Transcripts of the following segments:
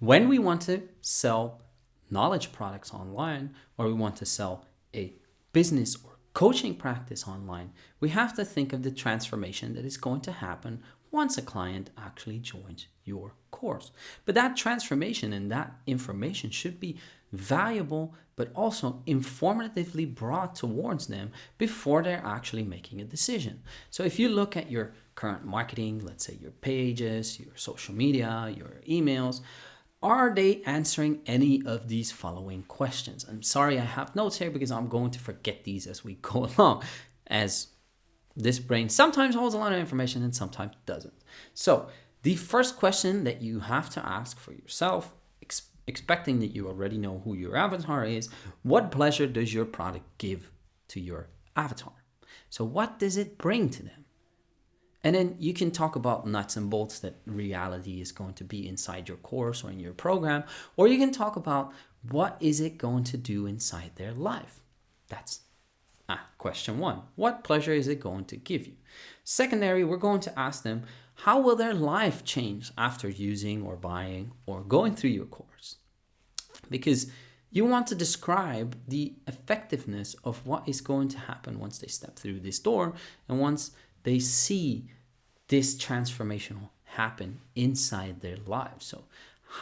When we want to sell knowledge products online, or we want to sell a business or coaching practice online, we have to think of the transformation that is going to happen once a client actually joins your course. But that transformation and that information should be valuable, but also informatively brought towards them before they're actually making a decision. So if you look at your current marketing, let's say your pages, your social media, your emails, are they answering any of these following questions? I'm sorry, I have notes here because I'm going to forget these as we go along, as this brain sometimes holds a lot of information and sometimes doesn't. So the first question that you have to ask for yourself, expecting that you already know who your avatar is, what pleasure does your product give to your avatar? So what does it bring to them? And then you can talk about nuts and bolts that reality is going to be inside your course or in your program, or you can talk about what is it going to do inside their life. That's question one. What pleasure is it going to give you? Secondary, we're going to ask them, how will their life change after using or buying or going through your course? Because you want to describe the effectiveness of what is going to happen once they step through this door and once they see this transformational happen inside their lives. So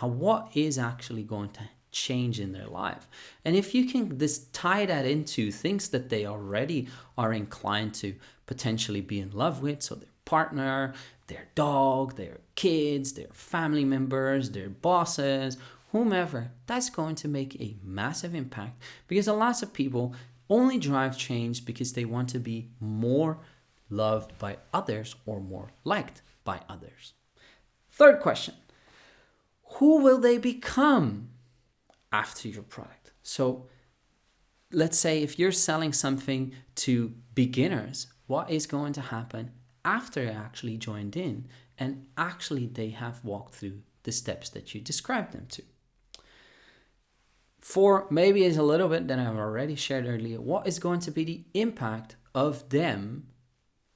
what is actually going to change in their life? And if you can just tie that into things that they already are inclined to potentially be in love with, so their partner, their dog, their kids, their family members, their bosses, whomever, that's going to make a massive impact, because a lot of people only drive change because they want to be more loved by others or more liked by others. Third question, who will they become after your product? So let's say if you're selling something to beginners, what is going to happen after they actually joined in and actually they have walked through the steps that you described them to? For maybe it's a little bit that I've already shared earlier, what is going to be the impact of them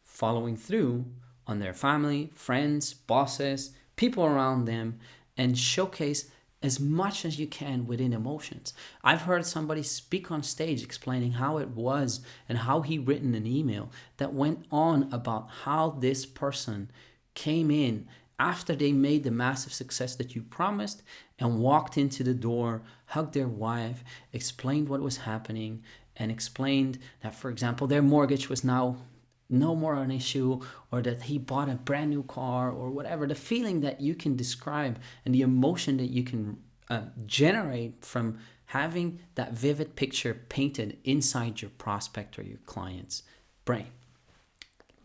following through on their family, friends, bosses, people around them, and showcase as much as you can within emotions. I've heard somebody speak on stage explaining how it was and how he written an email that went on about how this person came in after they made the massive success that you promised and walked into the door, hugged their wife, explained what was happening, and explained that, for example, their mortgage was now no more an issue, or that he bought a brand new car, or whatever. The feeling that you can describe and the emotion that you can generate from having that vivid picture painted inside your prospect or your client's brain.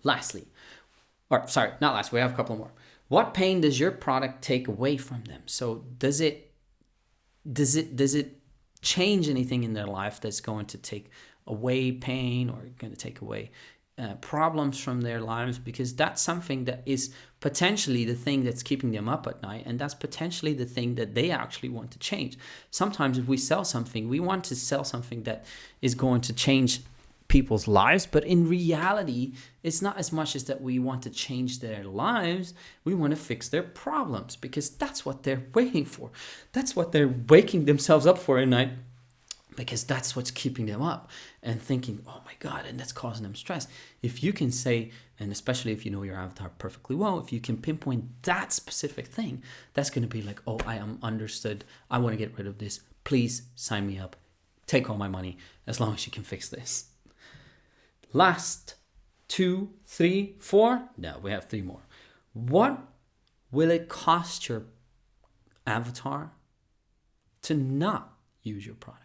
Lastly, or sorry, not last, we have a couple more. What pain does your product take away from them? So does it change anything in their life that's going to take away pain or going to take away problems from their lives? Because that's something that is potentially the thing that's keeping them up at night, and that's potentially the thing that they actually want to change. Sometimes if we sell something, we want to sell something that is going to change people's lives, but in reality, it's not as much as that we want to change their lives. We want to fix their problems, because that's what they're waiting for. That's what they're waking themselves up for at night, because that's what's keeping them up and thinking, oh my God, and that's causing them stress. If you can say, and especially if you know your avatar perfectly well, if you can pinpoint that specific thing, that's going to be like, oh, I am understood. I want to get rid of this. Please sign me up. Take all my money as long as you can fix this. Last 2, 3, 4. No, we have 3 more. What will it cost your avatar to not use your product?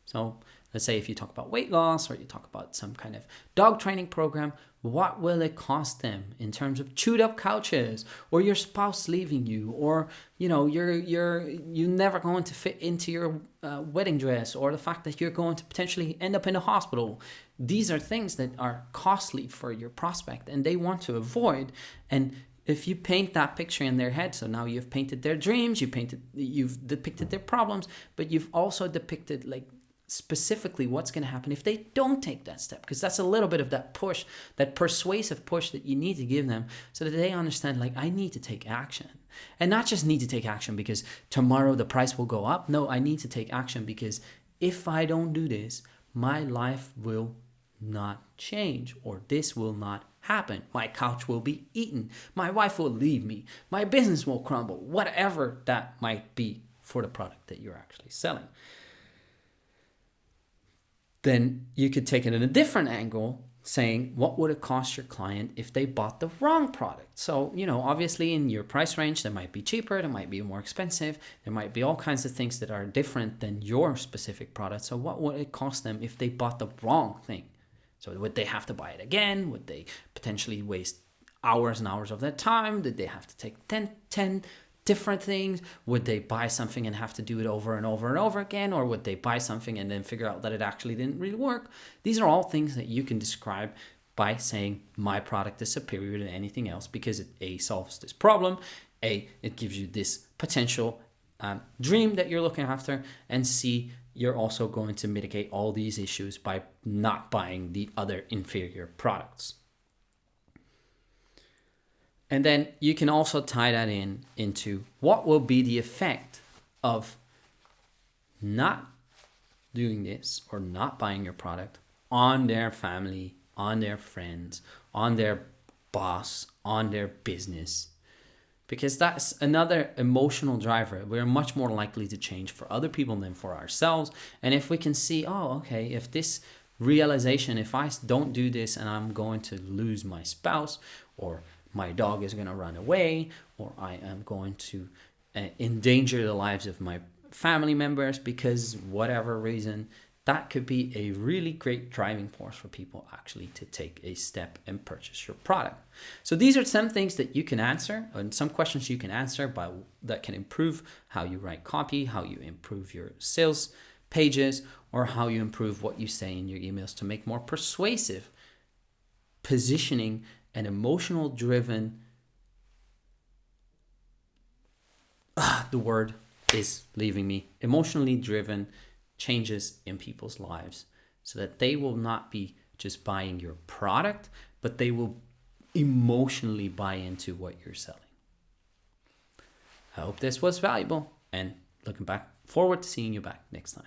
So let's say if you talk about weight loss or you talk about some kind of dog training program, what will it cost them in terms of chewed up couches, or your spouse leaving you, or you're never going to fit into your wedding dress, or the fact that you're going to potentially end up in a hospital? These are things that are costly for your prospect and they want to avoid. And if you paint that picture in their head, so now you've painted their dreams, you've depicted their problems, but you've also depicted like specifically what's going to happen if they don't take that step, because that's a little bit of that push, that persuasive push that you need to give them so that they understand, like, I need to take action. And not just need to take action because tomorrow the price will go up. No, I need to take action because if I don't do this, my life will not change, or this will not happen. My couch will be eaten. My wife will leave me. My business will crumble. Whatever that might be for the product that you're actually selling. Then you could take it in a different angle, saying, what would it cost your client if they bought the wrong product? So, obviously in your price range, there might be cheaper, there might be more expensive, there might be all kinds of things that are different than your specific product. So what would it cost them if they bought the wrong thing? So would they have to buy it again? Would they potentially waste hours and hours of their time? Did they have to take 10 different things? Would they buy something and have to do it over and over and over again? Or would they buy something and then figure out that it actually didn't really work? These are all things that you can describe by saying my product is superior to anything else because it A, solves this problem, A, it gives you this potential dream that you're looking after, and C, you're also going to mitigate all these issues by not buying the other inferior products. And then you can also tie that into what will be the effect of not doing this or not buying your product on their family, on their friends, on their boss, on their business. Because that's another emotional driver. We're much more likely to change for other people than for ourselves. And if we can see, if this realization, if I don't do this and I'm going to lose my spouse, or my dog is going to run away, or I am going to endanger the lives of my family members because whatever reason, that could be a really great driving force for people actually to take a step and purchase your product. So these are some things that you can answer, and some questions you can answer that can improve how you write copy, how you improve your sales pages, or how you improve what you say in your emails to make more persuasive positioning and emotional driven. The word is leaving me. Emotionally driven changes in people's lives so that they will not be just buying your product, but they will emotionally buy into what you're selling. I hope this was valuable, and looking forward to seeing you back next time.